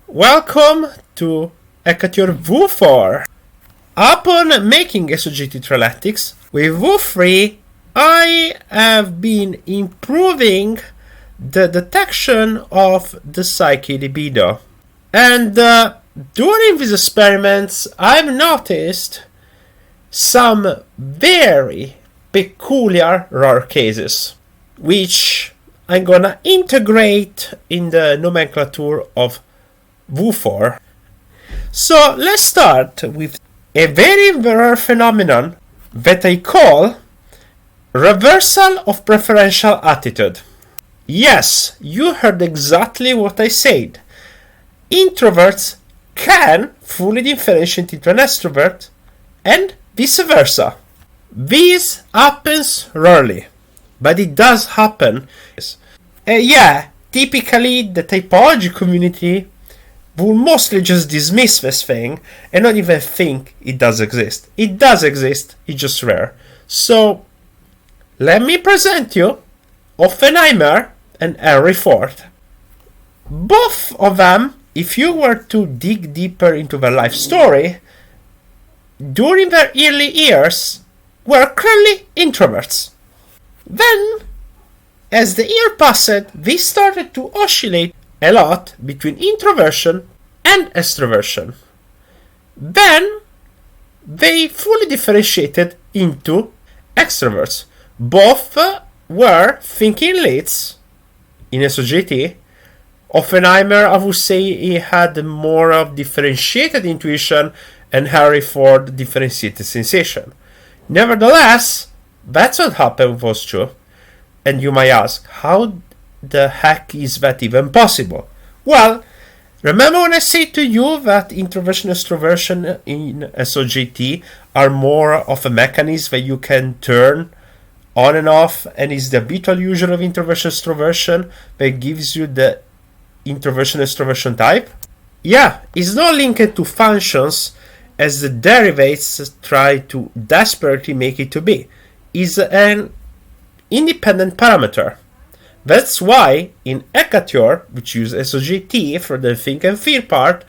Welcome to Hekatior V4. Upon making SOGT Trialectics with V3, I have been improving the detection of the Psyche Libido. And during these experiments, I've noticed some very peculiar rare cases, which I'm gonna integrate in the nomenclature of V4. So let's start with a very rare phenomenon that I call reversal of preferential attitude. Yes, you heard exactly what I said. Introverts can fully differentiate into an extrovert and vice versa. This happens rarely, but it does happen. Typically the typology community will mostly just dismiss this thing and not even think it does exist. It does exist, it's just rare. So, let me present you Oppenheimer and Henry Ford. Both of them, if you were to dig deeper into their life story, during their early years, were clearly introverts. Then, as the year passed, they started to oscillate a lot between introversion and extroversion. Then, they fully differentiated into extroverts. Both were thinking elites in SOGT. Oppenheimer, I would say, he had more of differentiated intuition, and Henry Ford differentiated sensation. Nevertheless, that's what happened was true. And you might ask, how the heck is that even possible? Well, remember when I said to you that introversion and extroversion in SOGT are more of a mechanism that you can turn on and off, and is the habitual user of introversion extroversion that gives you the introversion extroversion type? Yeah, it's not linked to functions as the derivatives try to desperately make it to be. It's an independent parameter. That's why in Hekatior, which uses SOGT for the think and feel part,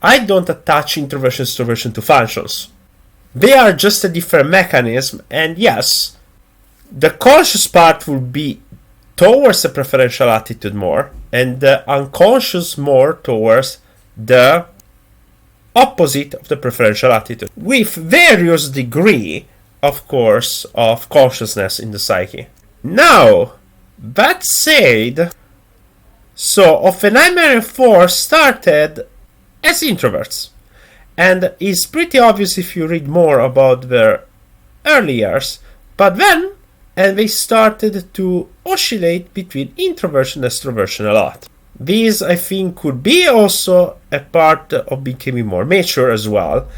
I don't attach introversion extroversion to functions. They are just a different mechanism, and yes, the conscious part will be towards the preferential attitude more, and the unconscious more towards the opposite of the preferential attitude, with various degree, of course, of consciousness in the psyche. Now, that said, so Oppenheimer and Ford started as introverts, and it's pretty obvious if you read more about their early years, but then and they started to oscillate between introversion and extroversion a lot. This, I think, could be also a part of becoming more mature as well.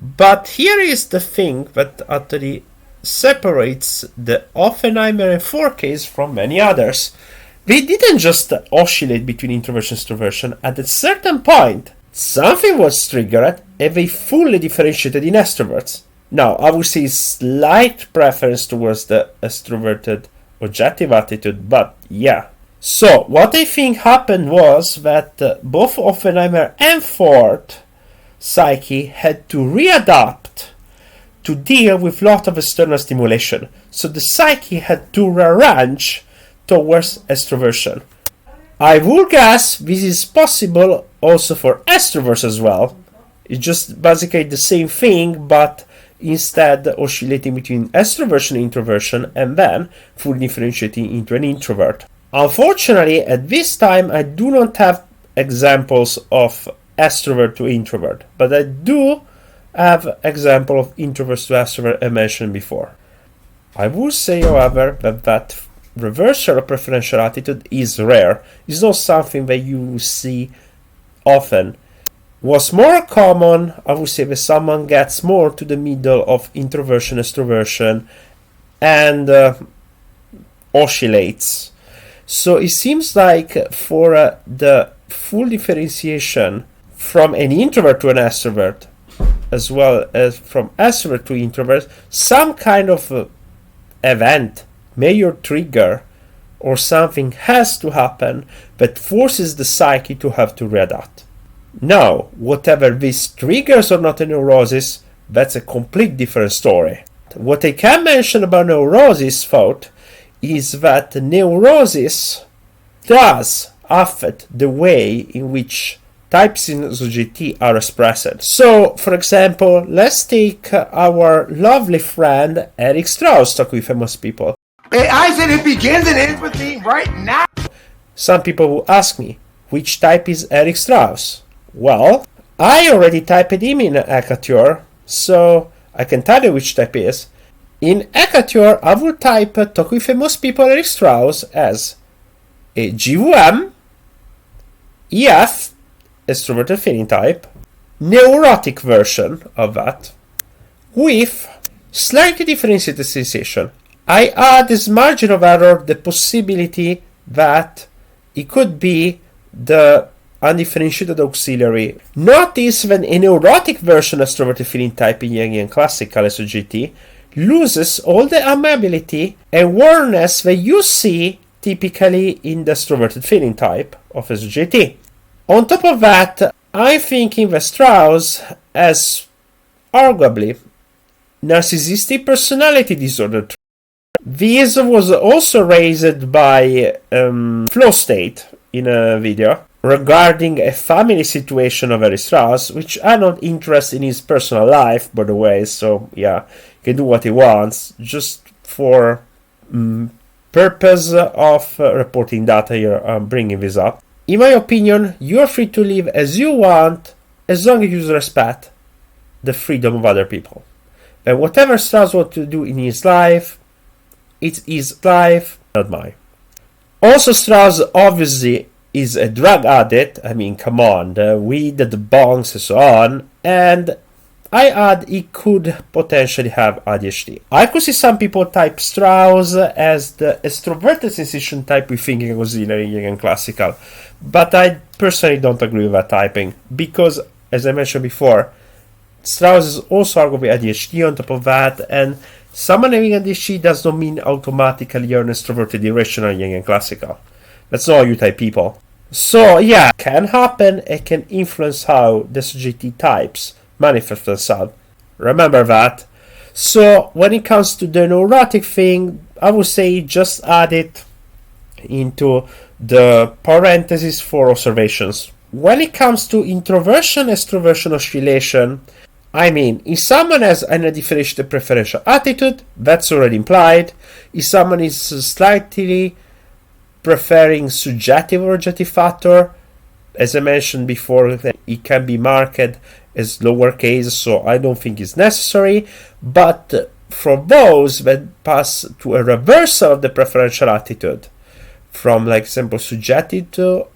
But here is the thing that actually separates the Oppenheimer and Ford case from many others. They didn't just oscillate between introversion and extroversion. At a certain point, something was triggered and they fully differentiated in extroverts. Now, I would say slight preference towards the extroverted objective attitude, but yeah. So, what I think happened was that both Oppenheimer and Ford psyche had to readapt to deal with a lot of external stimulation. So the psyche had to rearrange towards extroversion. I would guess this is possible also for extroverts as well. It's just basically the same thing, but instead oscillating between extroversion and introversion, and then fully differentiating into an introvert. Unfortunately, at this time, I do not have examples of extrovert to introvert, but I do have example of introvert to extrovert I mentioned before. I would say, however, that reversal of preferential attitude is rare. It's not something that you see often. What's more common, I would say, that someone gets more to the middle of introversion, extroversion, and oscillates. So it seems like for the full differentiation from an introvert to an extrovert, as well as from extrovert to introvert, some kind of event, major trigger, or something has to happen that forces the psyche to have to readapt. Now, whatever this triggers or not a neurosis, that's a complete different story. What I can mention about neurosis thought is that neurosis does affect the way in which types in SOGT are expressed. So, for example, let's take our lovely friend Eric Strauss talk with famous people. Hey, I said it begins and ends with me right now. Some people will ask me, which type is Eric Strauss? Well, I already typed him in Hekatior, so I can tell you which type is. In Hekatior, I will type talk with famous people Eric Strauss as a GVM, EF, extroverted feeling type, neurotic version of that, with slightly differentiated sensation. I add this margin of error the possibility that it could be the undifferentiated auxiliary. Notice when a neurotic version of extroverted feeling type in Jungian classical SOGT loses all the amenability and awareness that you see typically in the extroverted feeling type of SOGT. On top of that, I'm thinking that Strauss has arguably narcissistic personality disorder. This was also raised by Flow State in a video regarding a family situation of Eric Strauss, which I'm not interested in his personal life, by the way, so yeah, he can do what he wants, just for purpose of reporting data here, I'm bringing this up. In my opinion, you're free to live as you want, as long as you respect the freedom of other people. And whatever Strauss wants to do in his life, it's his life, not mine. Also, Strauss obviously is a drug addict. I mean, come on, the weed, the bongs, and so on. And I add he could potentially have ADHD. I could see some people type Strauss as the extroverted sensation type we think in auxiliary and classical. But I personally don't agree with that typing because, as I mentioned before, Strauss is also arguably ADHD on top of that, and someone having ADHD does not mean automatically you're an extroverted irrational Jungian classical. That's not how you type people. So yeah, it can happen. It can influence how the SOGT types manifest themselves. Remember that. So when it comes to the neurotic thing, I would say just add it into the parentheses for observations. When it comes to introversion, extroversion oscillation, I mean, if someone has an undifferentiated preferential attitude, that's already implied. If someone is slightly preferring subjective or objective factor, as I mentioned before, it can be marked as lowercase, so I don't think it's necessary. But for those that pass to a reversal of the preferential attitude, from like example subjective to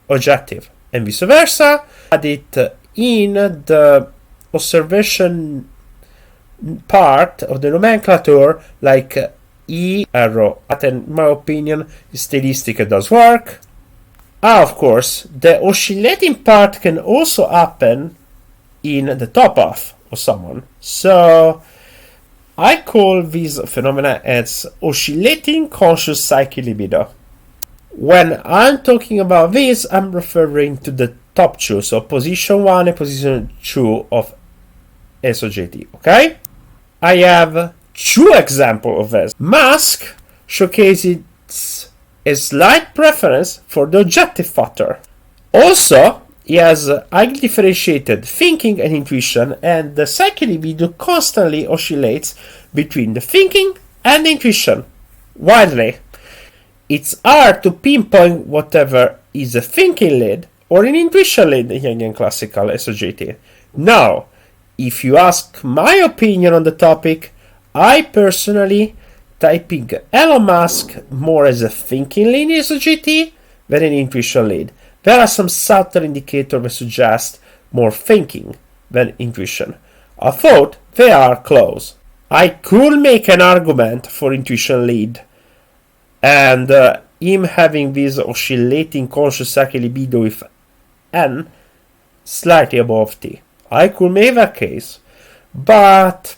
objective, and vice versa, add it in the observation part of the nomenclature, like E arrow. But in my opinion, stylistic does work. Of course, the oscillating part can also happen in the top half of someone. So I call this phenomena as oscillating conscious psyche libido. When I'm talking about this, I'm referring to the top two, so position 1 and position 2 of SOGT, okay? I have two examples of this. Musk showcases a slight preference for the objective factor. Also, he has highly differentiated thinking and intuition, and the Psyche Libido constantly oscillates between the thinking and the intuition. Widely, it's hard to pinpoint whatever is a thinking lead or an intuition lead in Jungian classical SOGT. Now, if you ask my opinion on the topic, I personally typing Elon Musk more as a thinking lead in SOGT than an intuition lead. There are some subtle indicators that suggest more thinking than intuition. I thought they are close. I could make an argument for intuition lead, and him having this oscillating conscious Psyche Libido with N slightly above T. I could make that case, but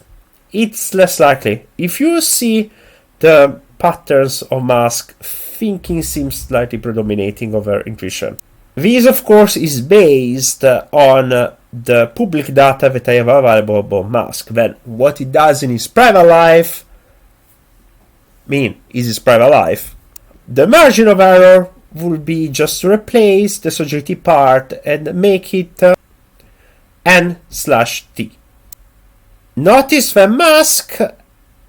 it's less likely. If you see the patterns of mask thinking seems slightly predominating over intuition. This, of course, is based on the public data that I have available about Musk. Then, what he does in his private life, is his private life. The margin of error would be just to replace the SOGTics part and make it N/T. Notice that Musk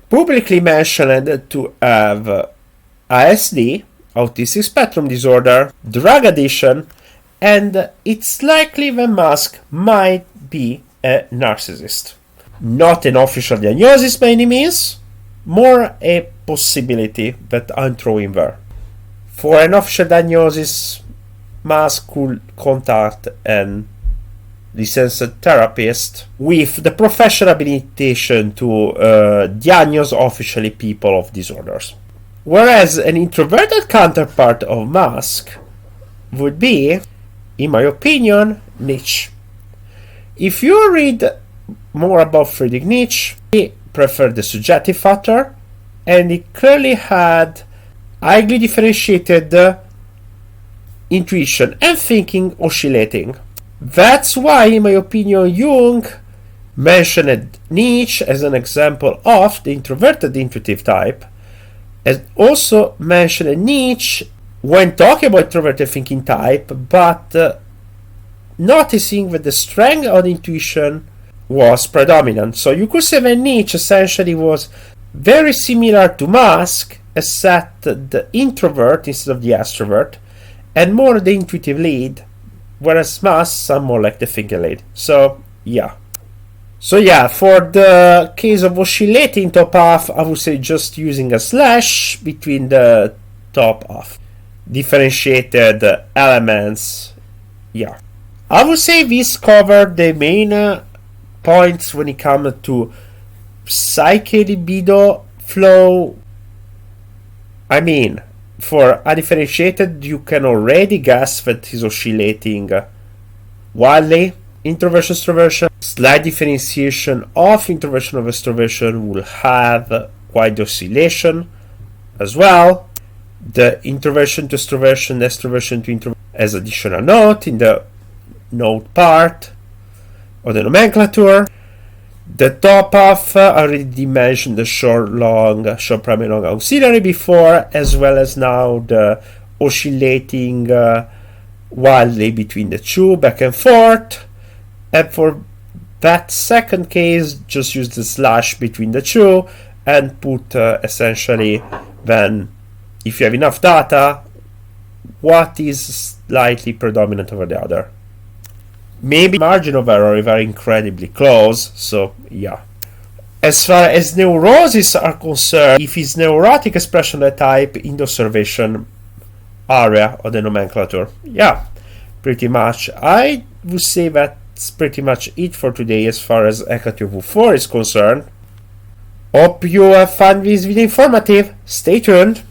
publicly mentioned to have ASD, autistic spectrum disorder, drug addiction, and it's likely that Musk might be a narcissist. Not an official diagnosis by any means, more a possibility that I'm throwing there. For an official diagnosis, Musk could contact an licensed therapist with the professional habilitation to diagnose officially people of disorders. Whereas an introverted counterpart of Musk would be, in my opinion, Nietzsche. If you read more about Friedrich Nietzsche, he preferred the subjective factor, and he clearly had highly differentiated intuition and thinking oscillating. That's why, in my opinion, Jung mentioned Nietzsche as an example of the introverted intuitive type, and also mentioned Nietzsche when talking about introverted thinking type, but noticing that the strength of the intuition was predominant. So you could say that Nietzsche essentially was very similar to Musk, except the introvert instead of the extrovert, and more the intuitive lead, whereas Musk some more like the thinking lead. So yeah, for the case of oscillating top half, I would say just using a slash between the top half. Differentiated elements, yeah. I would say this covered the main points when it comes to Psyche Libido flow. For undifferentiated, you can already guess that he's oscillating wildly. Introversion, extroversion, slight differentiation of introversion over extroversion will have quite the oscillation as well. The introversion to extroversion, extroversion to introversion as additional note in the note part of the nomenclature. The top half, I already mentioned the short primary long auxiliary before, as well as now the oscillating wildly between the two, back and forth. And for that second case, just use the slash between the two and put essentially then, if you have enough data, what is slightly predominant over the other. Maybe margin of error if are incredibly close, so yeah. As far as neuroses are concerned, if it's neurotic expression of the type in the observation area of the nomenclature, yeah, pretty much. I would say that's pretty much it for today as far as Hekatior V4 is concerned. Hope you have found this video informative. Stay tuned.